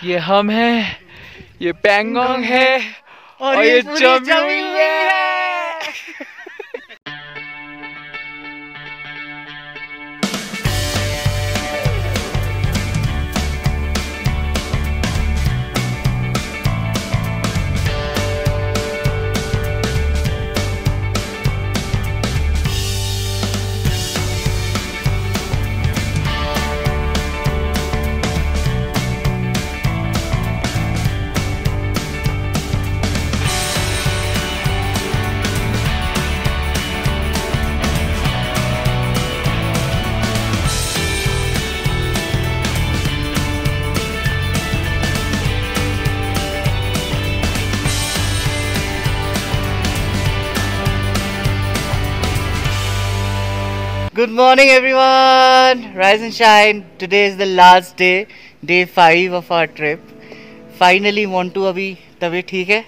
ये हम हैं, ये पैंगोंग है और ये जमी हुई है। Good morning everyone, rise and shine. Today is the last day, day 5 of our trip. Finally Montu अभी तबीयत ठीक है?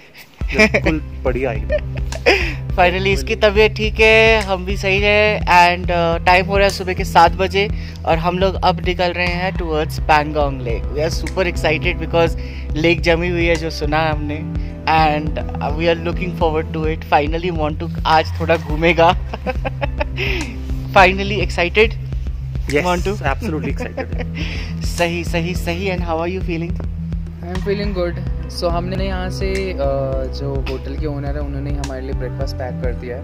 बिल्कुल बढ़िया है। फाइनली इसकी तबीयत ठीक है, हम भी सही है एंड टाइम हो रहा है सुबह के 7 बजे और हम लोग अब निकल रहे हैं towards Pangong lake. We are super excited because lake जमी हुई है जो सुना है हमने and we are looking forward to it. Finally Montu आज थोड़ा घूमेगा। Finally excited? Yes, Montu? absolutely excited. सही and how are you feeling? I am feeling good. So हमने यहाँ से जो होटल के ओनर है उन्होंने हमारे लिए ब्रेकफास्ट पैक कर दिया है।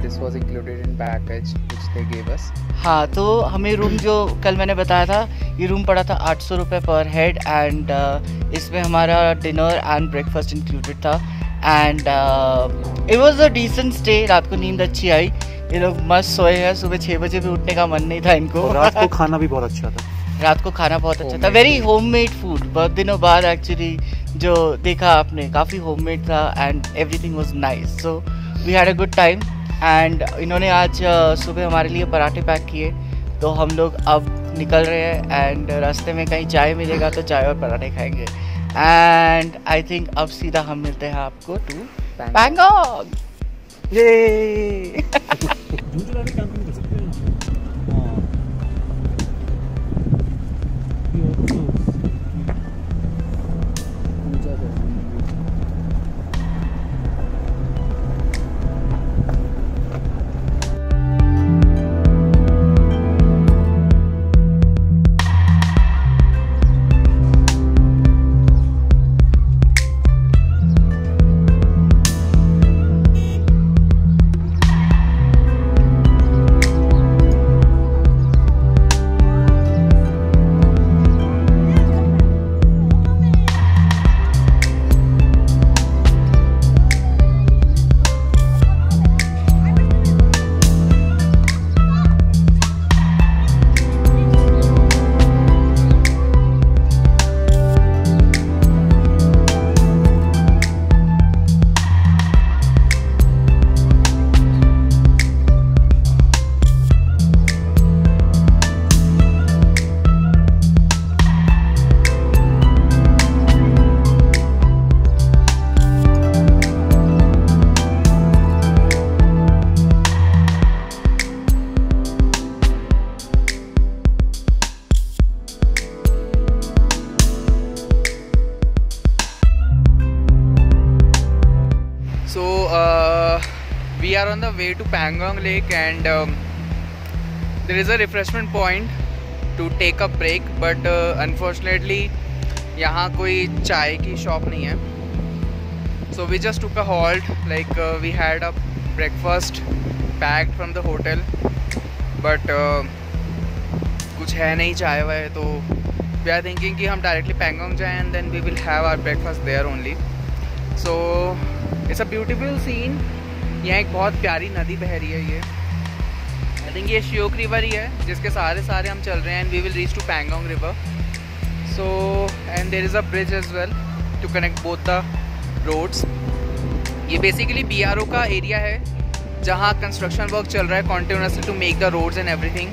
This was included in package which they gave us. हाँ, तो हमें रूम जो कल मैंने बताया था, ये रूम पड़ा था 800 रुपये पर हेड एंड इसमें हमारा डिनर एंड ब्रेकफास्ट इंक्लूडेड था and it was a decent stay. रात को नींद अच्छी आई, ये लोग मस्त सोए हैं। सुबह 6 बजे भी उठने का मन नहीं था इनको। और रात को खाना भी बहुत अच्छा था। रात को खाना बहुत अच्छा था, वेरी होममेड फूड। बहुत दिनों बाद एक्चुअली जो देखा आपने, काफ़ी होममेड था and everything was nice. So we had a good time and इन्होंने आज सुबह हमारे लिए पराठे पैक किए, तो हम लोग अब निकल रहे हैं एंड रास्ते में कहीं चाय मिलेगा तो चाय और पराठे खाएंगे एंड आई थिंक अब सीधा हम मिलते हैं आपको टू पैंगोंग। ये we are on the way to Pangong Lake and there is a refreshment point to take a break but unfortunately यहाँ कोई चाय की शॉप नहीं है. So we just took a halt, like we had a breakfast packed from the hotel but कुछ है नहीं चाय वाय, तो we are thinking कि हम directly Pangong जाएं and then we will have our breakfast there only. So it's a beautiful scene. यहाँ एक बहुत प्यारी नदी बह रही है. ये आई थिंक ये श्योक रिवर ही है जिसके सारे हम चल रहे हैं. And we will reach to Pangong river. So and there is a bridge as well to connect both the roads. ये बेसिकली BRO का एरिया है जहाँ कंस्ट्रक्शन वर्क चल रहा है continuously to make the roads and everything.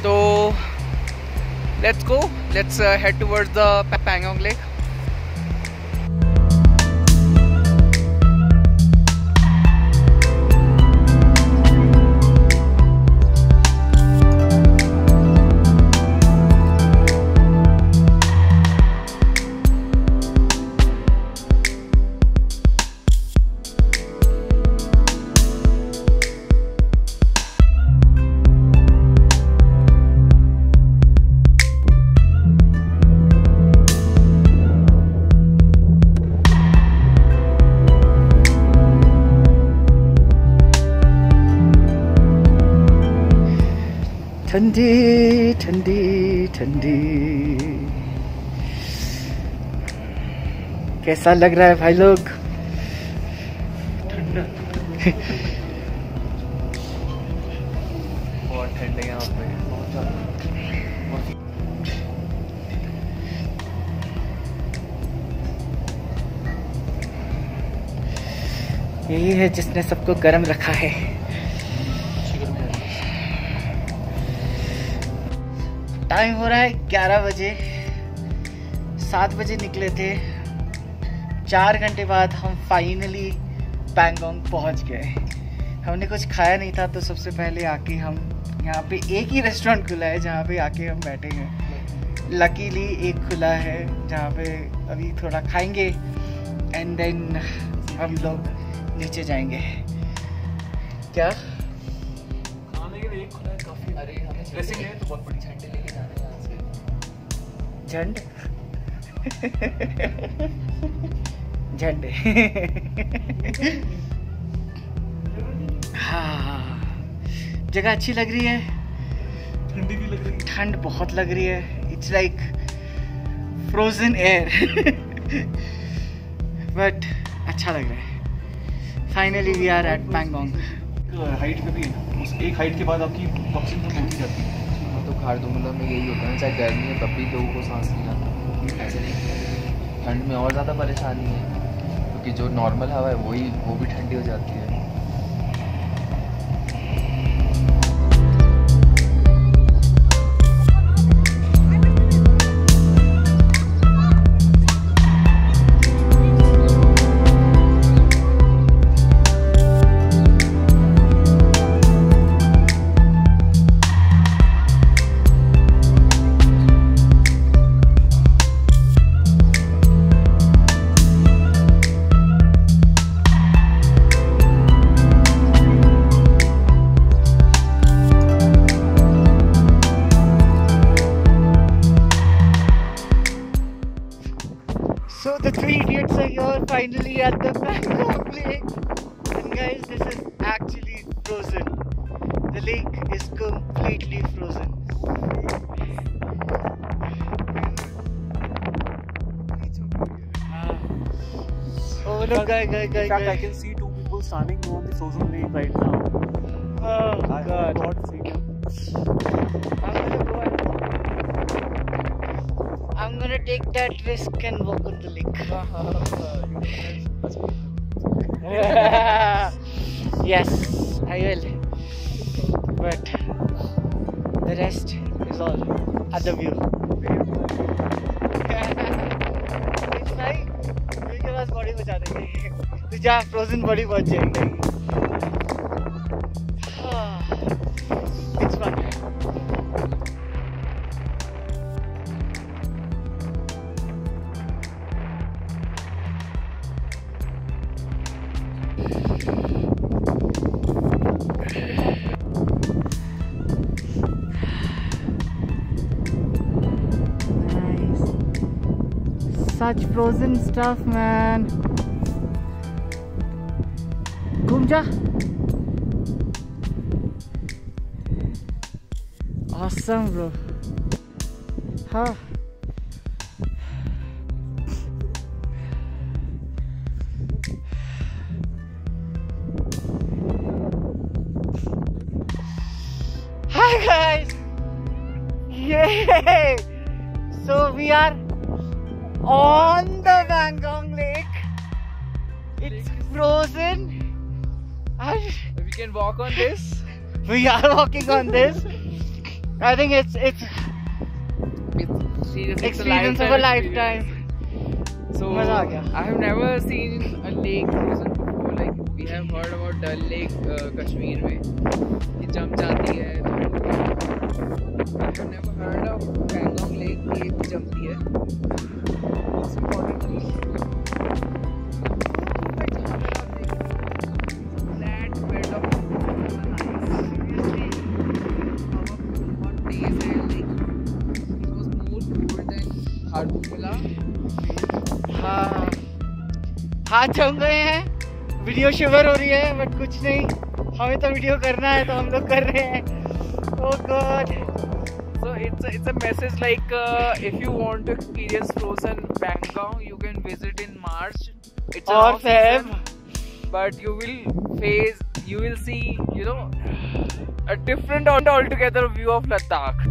तो let's go, let's head towards the Pangong lake. ठंडी ठंडी ठंडी। कैसा लग रहा है भाई लोग? ठंडा बहुत ठंड है यहाँ पे, बहुत ज़्यादा। यही है जिसने सबको गर्म रखा है। टाइम हो रहा है 11 बजे। 7 बजे निकले थे। 4 घंटे बाद हम फाइनली पैंगोंग पहुंच गए। हमने कुछ खाया नहीं था, तो सबसे पहले आके हम यहाँ पे एक ही रेस्टोरेंट खुला है जहाँ पे आके हम बैठे हैं। लकीली एक खुला है जहाँ पे अभी थोड़ा खाएंगे एंड देन हम लोग नीचे जाएंगे। क्या खाने के लिए एक खुला है काफी। अरे हमें ड्रेसिंग है तो बहुत बड़ी झंडे लेके जाने हैं यहाँ से। झंड झंडे। हाँ, जगह अच्छी लग रही है। ठंडी भी लग रही है। ठंड बहुत लग रही है। It's like frozen air. But अच्छा लग रहा है। Finally we are at Pangong. Height पे भी है ना, उस एक हाइट के बाद आपकी ऑक्सीजन तो होती जाती है। हाँ, तो खारदुंगला में यही होता है, चाहे गर्मी है तब भी लोगों को सांस नहीं आता। ऐसे नहीं, ठंड में और ज़्यादा परेशानी है, क्योंकि जो नॉर्मल हवा है वो भी ठंडी हो जाती है। So the 3 idiots are here finally at the Bangkok lake. And guys, this is actually frozen. The lake is completely frozen. Oh look, guy. In fact, I can see 2 people standing on the frozen lake right now. Oh I god. have not seen them. I'm gonna take that risk and walk on the lake. Yes, I will. But the rest is all at the view. It's fine. मेरे पास body बचा देंगे। तो जहाँ frozen body पहुँच जाएंगे। It's fun. Such frozen stuff, man. घूम जा. Awesome, bro. हाँ. Hi guys. Yay! So we are on the Pangong Lake. It's frozen. And We can walk on this. we are walking on this. I think it's experience of a lifetime. So मजा आ गया. I have never seen a lake frozen before. Like we have heard about Dal Lake, Kashmir में कि जम जाती है. I have never heard of Pangong Lake कि जमती है. Most importantly, flat bed of हाँ, हाथ जम गए हैं. वीडियो शिवर हो रही है बट कुछ नहीं, हमें तो वीडियो करना है तो हम लोग कर रहे हैं. Oh God. So it's a message like if you want to experience frozen Pangong, you can visit in March. It's Or Feb. But you will see, you know, a different altogether view of Ladakh.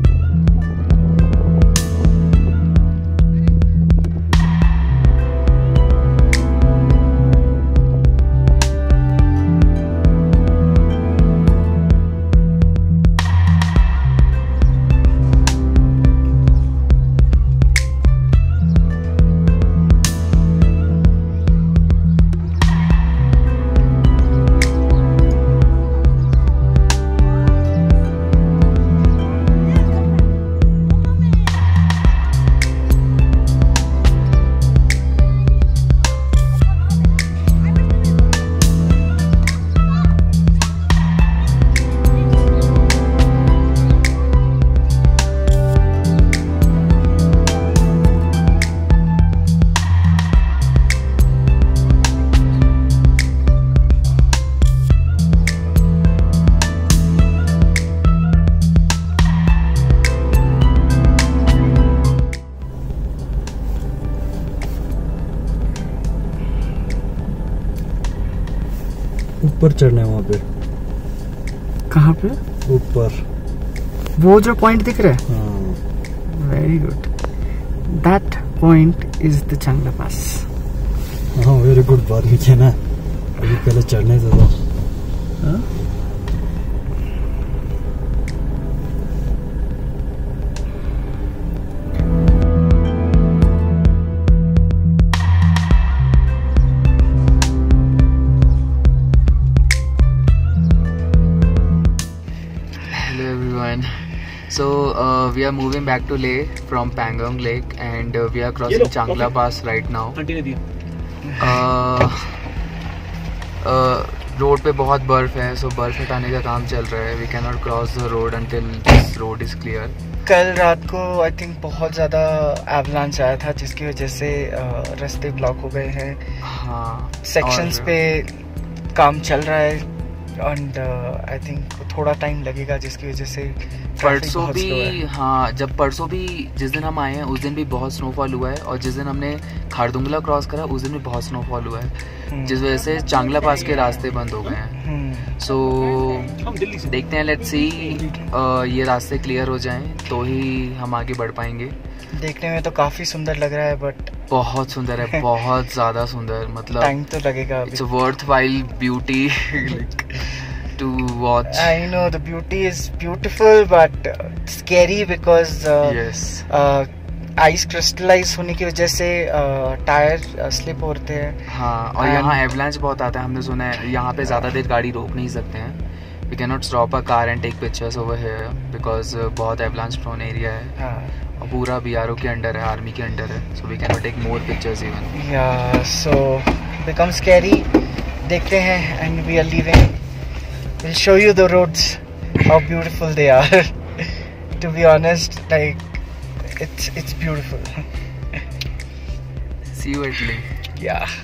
ऊपर चढ़ना है वहाँ पे। कहाँ पे? ऊपर वो जो पॉइंट दिख रहा है? हाँ। Very good. That point is the चांगला पास। हाँ वेरी गुड बात नहीं है ना, अभी पहले चढ़ने से तो। हाँ? So we are moving back to Leh from Pangong Lake and we are crossing Changla Pass right now. Road पे बहुत बर्फ है, सो बर्फ हटाने का काम चल रहा है. We cannot cross the road until this road is clear. कल रात को आई थिंक बहुत ज़्यादा एवलांच आया था जिसकी वजह से रास्ते ब्लॉक हो गए हैं. हाँ, सेक्शंस पे काम चल रहा है एंड आई थिंक थोड़ा टाइम लगेगा जिसकी वजह से परसों भी, हाँ जब परसों भी जिस दिन हम आए हैं उस दिन भी बहुत स्नोफॉल हुआ है और जिस दिन हमने खारदुंगला क्रॉस करा उस दिन भी बहुत स्नोफॉल हुआ है जिस वजह से चांगला पास के रास्ते बंद हो गए हैं. सो देखते हैं, लेट्स सी ये रास्ते क्लियर हो जाएं तो ही हम आगे बढ़ पाएंगे. देखने में तो काफ़ी सुंदर लग रहा है बट बहुत सुंदर है, बहुत ज़्यादा सुंदर. मतलब टाइम तो लगेगा. It's a worthwhile beauty to watch. I know the beauty is beautiful but scary because yes. Ice crystallize होने की वजह से टायर स्लिप होते हैं. हाँ, और यहाँ एवलांच बहुत आता है. हमने सुना है यहाँ पे ज़्यादा देर गाड़ी रोक नहीं सकते हैं. We cannot stop a car and take pictures over here because बहुत एवलांच प्रोन एरिया है. हाँ. और पूरा BRO के अंडर है, आर्मी के अंडर है. So we cannot take more pictures even. Yeah, so become scary. देखते हैं and we are leaving. We'll show you the roads, how beautiful they are. To be honest, like it's beautiful. See you at Leh. Yeah.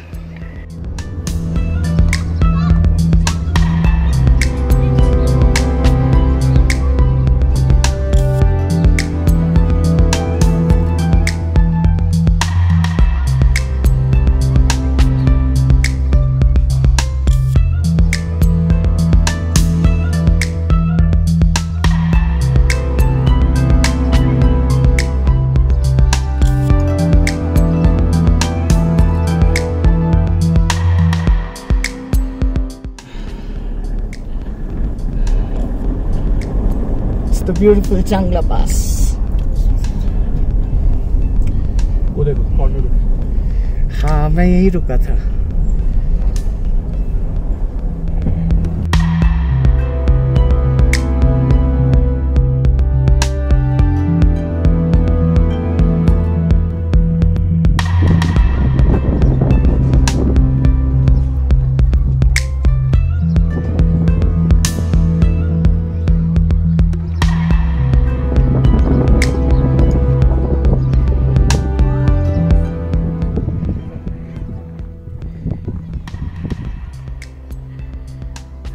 The beautiful Changla Pass. वो देखो corner पे. हाँ, मैं यही रुका था.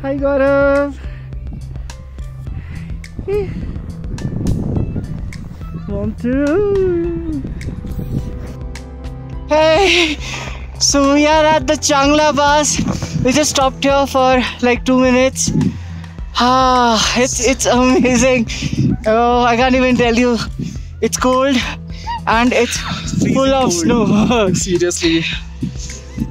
Hi Gaurav. 1, 2. Hey, so we are at the Changla Pass. We just stopped here for like 2 minutes. It's amazing. Oh, I can't even tell you. It's cold and it's full of snow. Seriously,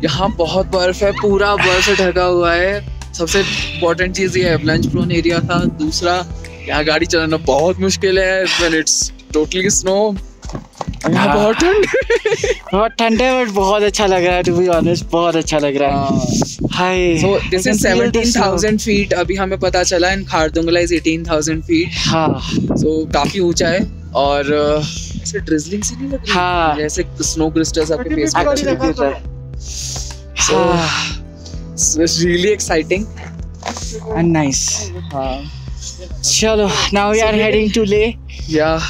यहाँ बहुत बर्फ है, पूरा बर्फ से ढका हुआ है. सबसे इम्पोर्टेंट चीज ये एवलांच प्रोन एरिया था. दूसरा, यहाँ गाड़ी चलाना बहुत मुश्किल है when it's totally snow. यहाँ बहुत ठंड बहुत ठंड है, बट बहुत अच्छा लग रहा है. टू बी ऑनेस्ट, बहुत अच्छा लग रहा है. हाय. So this is 17,000 feet. अभी हमें पता चला. and Khardungla is 18,000 feet. हाँ. So काफी ऊंचा है और ऐसे ड्रिजलिंग सी नहीं लग रही. हाँ. जैसे स्नो क्रिस्टल्स आपके फेस पे गिर रहा है. So it's really exciting and nice. Chalo, now we are heading to Leh. Yeah.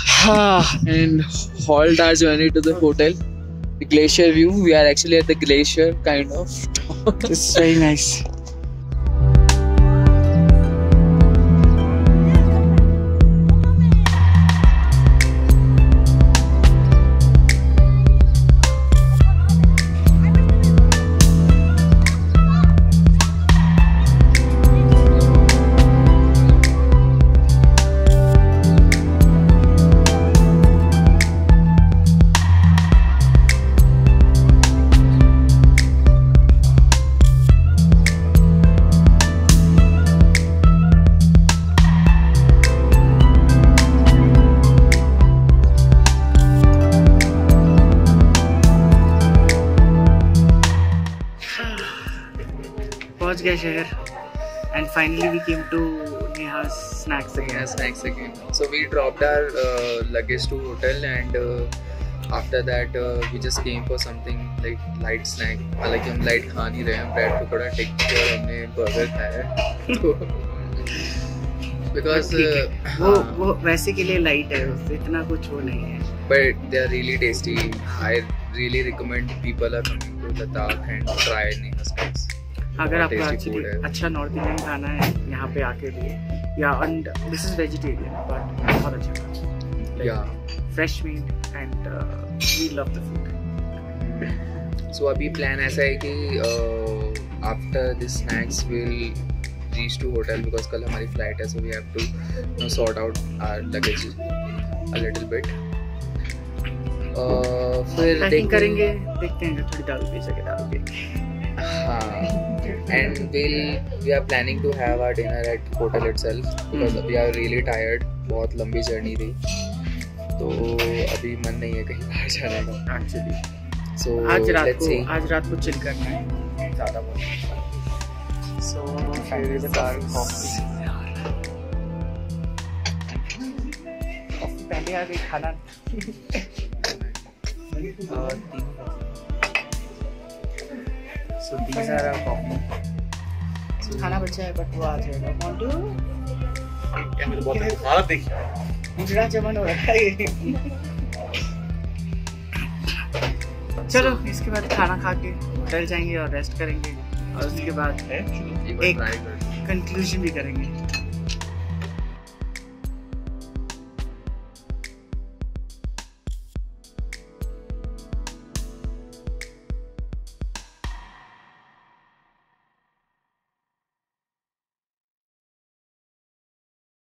And halt our journey to the hotel. The glacier view. We are actually at the glacier, kind of. It's very nice. पहुंच गए शहर and finally we came to Neha's snacks again. Yeah, snacks again. So we dropped our luggage to hotel and after that we just came for something like light snack. हालांकि हम light खा नहीं रहे हैं, bread pakora टिक्की और हमने burger खाया है. तो because वो वैसे के लिए light है, उससे इतना कुछ वो नहीं है. But they are really tasty. I really recommend people are coming to Ladakh and try Neha's snacks. अगर आपको एक्चुअली अच्छा नॉर्थ इंडियन खाना है यहाँ पे आके लिए, yeah and this is vegetarian but बहुत अच्छा, yeah fresh meat and we love the food. So अभी प्लान ऐसा है कि after this snacks will reach to hotel because कल हमारी फ्लाइट है. So we have to sort out our luggage a little bit. फिर पैकिंग करेंगे, देखते हैं थोड़ी दारू पी सके दारू पी. हाँ. And we are planning to have our dinner at hotel itself because we are really tired. बहुत लंबी जर्नी थी, तो अभी मन नहीं है कहीं बाहर जाने का एक्चुअली. So आज रात को चिल करना है ज़्यादा बहुत. So कॉफी पहले आ गई, खाना So these are our coffee. खाना बचा है बट वो आ जाएगा. Want to? क्या मेरे बहुत हालत देखिए. मुझे जमन हो रखा है. चलो इसके बाद खाना खा के होटल जाएंगे और रेस्ट करेंगे और उसके बाद एक कंक्लूजन भी करेंगे.